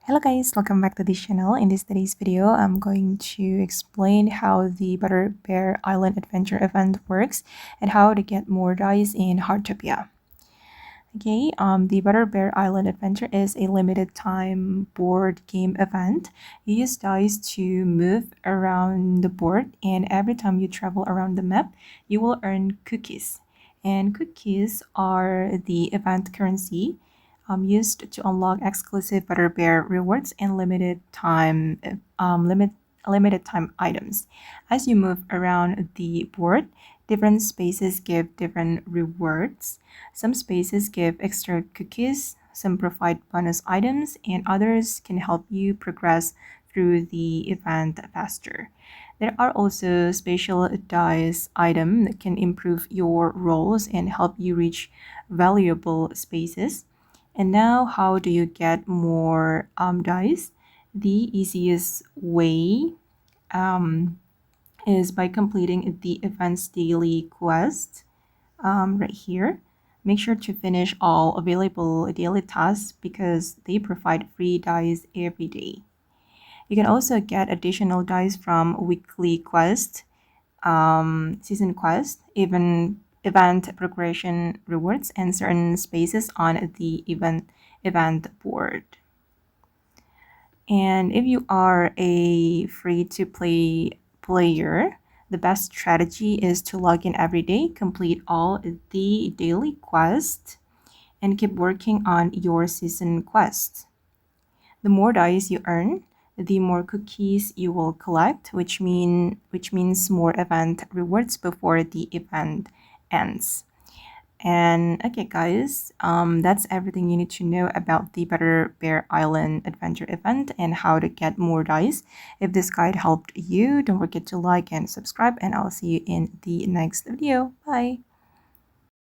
Hello guys, welcome back to this channel. In today's video, I'm going to explain how the Butterbear Island Adventure event works and how to get more dice in Heartopia. Okay, the Butterbear Island Adventure is a limited time board game event. You use dice to move around the board, and every time you travel around the map, you will earn cookies. And cookies are the event currency used to unlock exclusive Butterbear rewards and limited time items. As you move around the board, different spaces give different rewards. Some spaces give extra cookies, some provide bonus items, and others can help you progress through the event faster. There are also special dice items that can improve your rolls and help you reach valuable spaces. And now, how do you get more dice? The easiest way is by completing the event's daily quest right here. Make sure to finish all available daily tasks because they provide free dice every day. You can also get additional dice from weekly quest, season quest, even event progression rewards, and certain spaces on the event board. And if you are a free to play player, the best strategy is to log in every day, complete all the daily quests, and keep working on your season quest. The more dice you earn, the more cookies you will collect, which means more event rewards before the event ends. And okay, guys, that's everything you need to know about the Butterbear Island Adventure event and how to get more dice. If this guide helped you, don't forget to like and subscribe, and I'll see you in the next video. Bye!